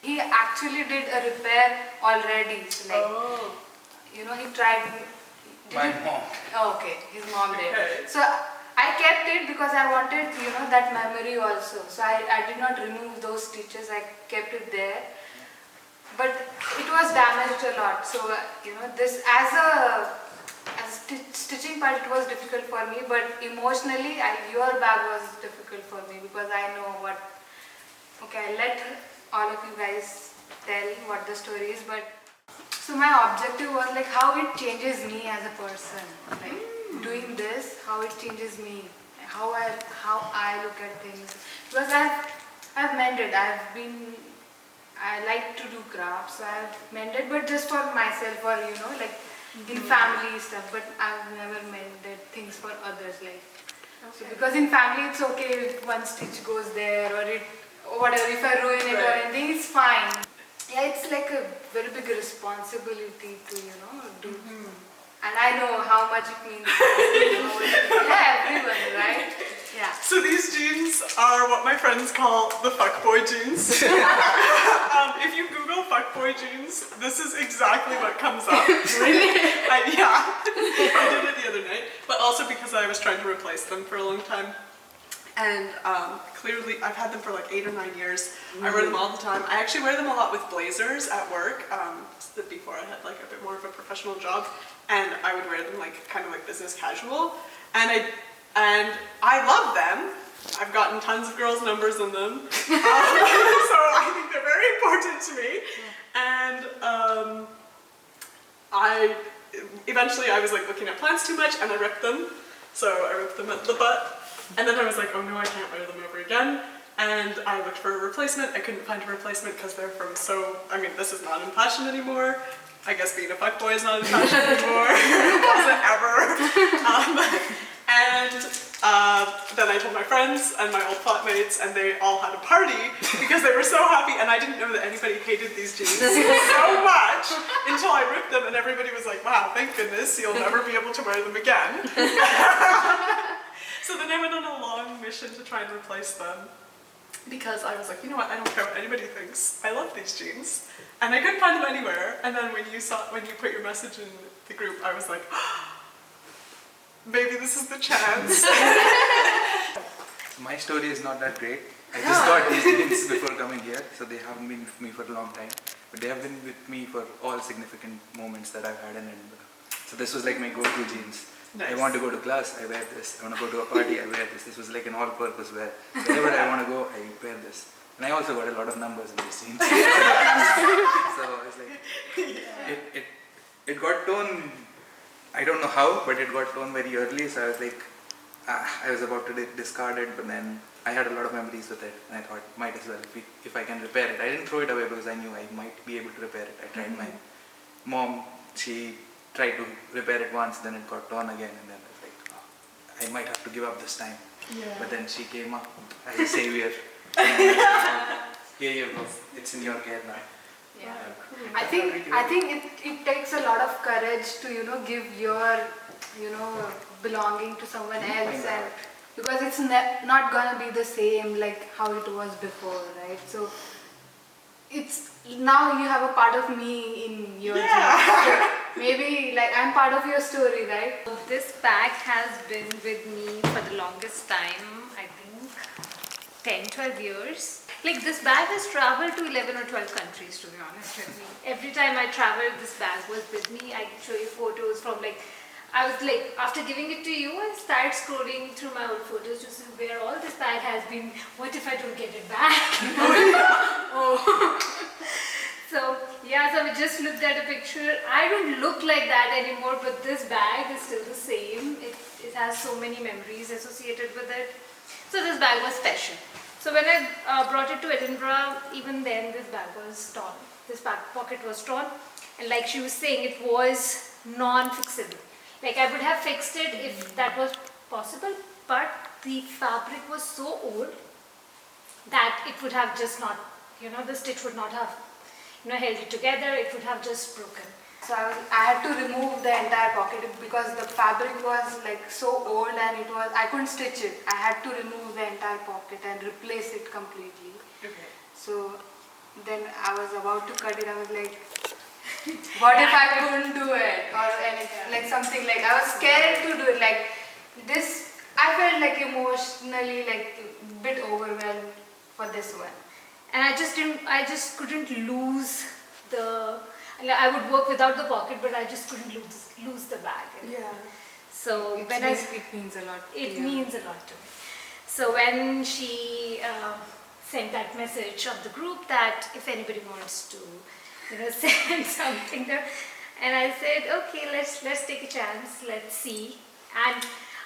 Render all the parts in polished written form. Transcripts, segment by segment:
he actually did a repair already. So like, you know, he tried. My mom. Oh, okay, his mom did. Okay. So I kept it because I wanted, you know, that memory also. So I did not remove those stitches. I kept it there. But it was damaged a lot. So you know, this as a stitching part, it was difficult for me. But emotionally, your bag was difficult for me because I know what. Okay, I'll let all of you guys tell what the story is. But so my objective was like how it changes me as a person. Like doing this, how it changes me, how I look at things. Because I've mended. I like to do crafts, so I've mended, but just for myself or you know, like in family stuff. But I've never mended things for others, like. So because in family it's okay if one stitch goes there or whatever. If I ruin it or anything, it's fine. Yeah, it's like a very big responsibility to you know do. And I know how much it means to everyone, right? Yeah. So these jeans are what my friends call the fuckboy jeans. If you Google fuckboy jeans, this is exactly what comes up. Really? Yeah, I did it the other night. But also because I was trying to replace them for a long time. And clearly, I've had them for like 8 or 9 years. I wear them all the time. I actually wear them a lot with blazers at work. Before I had like a bit more of a professional job, and I would wear them like kind of like business casual. And I love them. I've gotten tons of girls' numbers in them, so I think they're very important to me. And eventually I was like looking at plants too much, and I ripped them. So I ripped them at the butt. And then I was like, oh no, I can't wear them ever again. And I looked for a replacement. I couldn't find a replacement because they're from this is not in fashion anymore. I guess being a fuckboy is not in fashion anymore. It wasn't ever. Then I told my friends and my old flatmates, and they all had a party because they were so happy. And I didn't know that anybody hated these jeans so much until I ripped them, and everybody was like, wow, thank goodness, you'll never be able to wear them again. So then I went on a long mission to try and replace them because I was like, you know what, I don't care what anybody thinks. I love these jeans. And I couldn't find them anywhere. And then when you put your message in the group, I was like, maybe this is the chance. My story is not that great. I just got these jeans before coming here, so they haven't been with me for a long time. But they have been with me for all significant moments that I've had in Edinburgh. So this was like my go-to jeans. Nice. I want to go to class, I wear this. I want to go to a party, I wear this. This was like an all-purpose wear. Wherever I want to go, I wear this. And I also got a lot of numbers in these jeans. So it's like, it got torn, I don't know how, but it got torn very early. So I was like, I was about to discard it, but then I had a lot of memories with it. And I thought, might as well, if I can repair it. I didn't throw it away because I knew I might be able to repair it. I tried. My mom, she tried to repair it once, then it got torn again, and then I was like, oh, I might have to give up this time. Yeah. But then she came up as a savior. Here you go. It's in your care now. Yeah. I think it takes a lot of courage to give your belonging to someone else, and because it's not gonna be the same like how it was before, right? So it's now you have a part of me in your journey. So maybe like I'm part of your story, right? This bag has been with me for the longest time, I think 10-12 years. Like this bag has traveled to 11 or 12 countries, to be honest with me. Every time I traveled, this bag was with me. I can show you photos from I was like, after giving it to you, I started scrolling through my old photos to see where all this bag has been. What if I don't get it back? So yeah, so we just looked at a picture. I don't look like that anymore, but this bag is still the same. It has so many memories associated with it. So this bag was special. So when I brought it to Edinburgh, even then this bag was torn. This back pocket was torn, and like she was saying, it was non-fixable. Like I would have fixed it if that was possible, but the fabric was so old that it would have just not, the stitch would not have, held it together. It would have just broken. So I had to remove the entire pocket because the fabric was like so old and I couldn't stitch it. I had to remove the entire pocket and replace it completely. Okay. So then I was about to cut it. I was like, what if I couldn't do it or anything, like something like I was scared to do it. Like this, I felt like emotionally like a bit overwhelmed for this one. And I just couldn't lose I would work without the pocket, but I just couldn't lose the bag. Yeah. So It means a lot. it means a lot to me. So when she sent that message of the group that if anybody wants to, send something there, and I said, okay, let's take a chance, let's see. And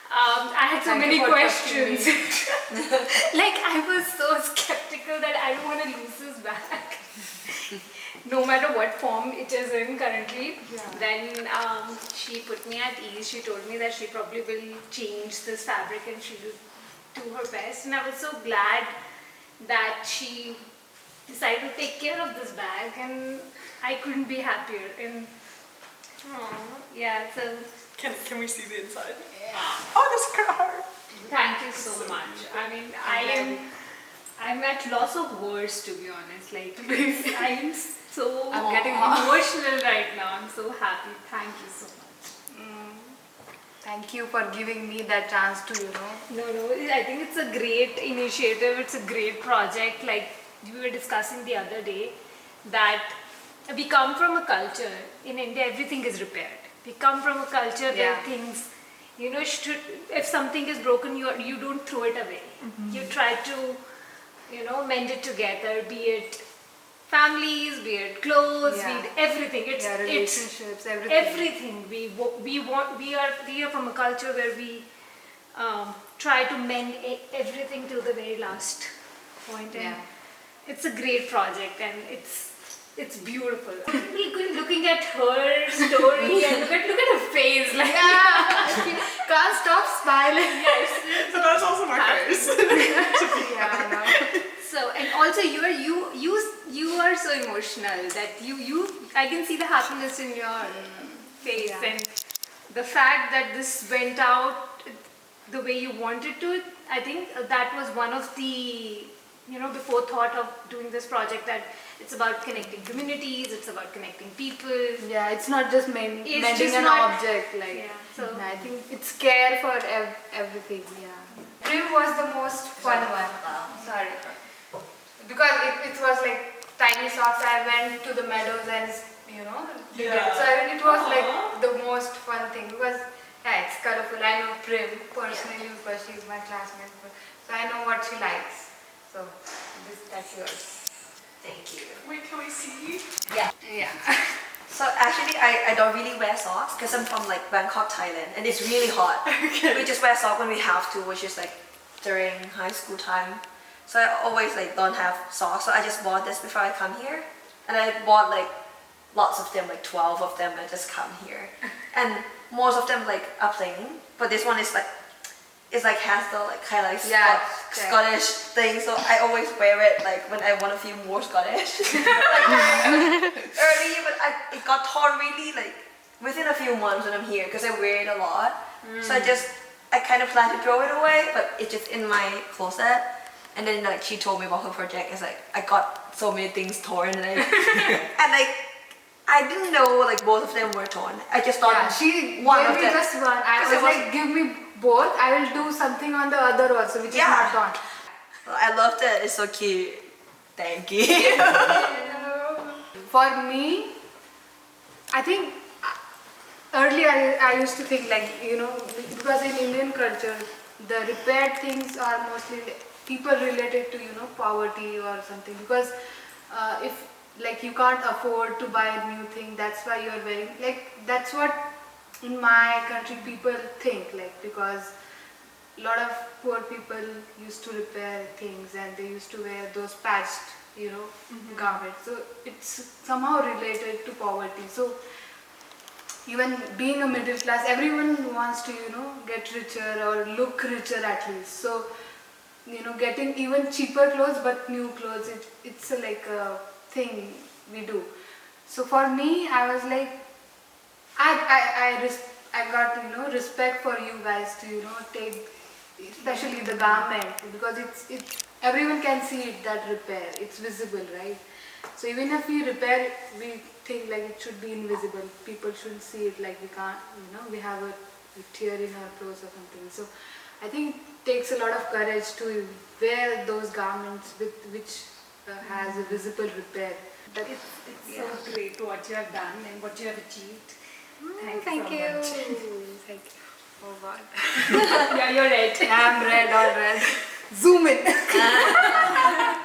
I had so Thank many you for questions. trusting Like I was so skeptical that I don't want to lose this bag. No matter what form it is in currently. Yeah. Then she put me at ease. She told me that she probably will change this fabric and she will do her best. And I was so glad that she decided to take care of this bag, and I couldn't be happier. And yeah, so Can we see the inside? yeah. Oh, this is gonna hurt. Thank you so much. I mean, I'm at loss of words, to be honest. Like, I'm so I'm getting hot. emotional right now. I'm so happy. Thank you so much. Thank you for giving me that chance to, No, I think it's a great initiative. It's a great project. Like we were discussing the other day, that we come from a culture in India. Everything is repaired. We come from a culture where Yeah. things, if something is broken, you don't throw it away. You try to, mend it together. Be it families, be it clothes, be it everything. It's relationships, everything. Everything. We are from a culture where we try to mend everything till the very last point. And it's a great project, and it's beautiful. Looking at her story and look at her face, like Can't stop smiling. yes. So that's also my face. Yeah, no. So, and also you are so emotional that I can see the happiness in your face, and the fact that this went out the way you wanted to. I think that was one of the before thought of doing this project, that it's about connecting communities, it's about connecting people. Yeah, it's not just mending just an not- object. Like, Yeah, so- I think it's care for everything. Yeah. Prim was the most fun one. Sorry. Because it was like tiny socks. I went to the meadows and did it. So it was like the most fun thing, because it's colorful. I know Prim personally because she's my classmate. So I know what she likes. So that's yours. Thank you. Wait, can we see? Yeah. Yeah. So actually, I don't really wear socks because I'm from like Bangkok, Thailand, and it's really hot. We just wear socks when we have to, which is like during high school time. So I always like don't have socks. So I just bought this before I come here, and I bought like lots of them, like 12 of them. I just come here, and most of them like are plain, but this one is like. It's like has the like highlights Scottish thing, so I always wear it like when I want to feel more Scottish. Like, early, but it got torn really like within a few months when I'm here because I wear it a lot. So I kind of plan to throw it away, but it's just in my closet. And then like she told me about her project. It's like I got so many things torn, and I didn't know like both of them were torn. I just thought She one gave of me them. just one. I Because was it like, give me both. I will do something on the other also, which is not done. I loved it. It's so cute. Thank you. For me, I think earlier I used to think like, because in Indian culture, the repaired things are mostly people related to, poverty or something. Because if like you can't afford to buy a new thing, that's why you're wearing, like that's what in my country people think, like because a lot of poor people used to repair things and they used to wear those patched garments, so it's somehow related to poverty. So even being a middle class, everyone wants to get richer or look richer at least. So getting even cheaper clothes but new clothes, it's like a thing we do. So for me, I was like, I got respect for you guys to take especially the garment, because everyone can see it, that repair. It's visible, right? So even if we repair, we think like it should be invisible. People shouldn't see it, like we can't, we have a tear in our clothes or something. So I think it takes a lot of courage to wear those garments which has a visible repair. It's so great what you have done and what you have achieved. Thank you you. so much. Thank you. Oh God. Yeah, you're red. I'm red, all red. Zoom in.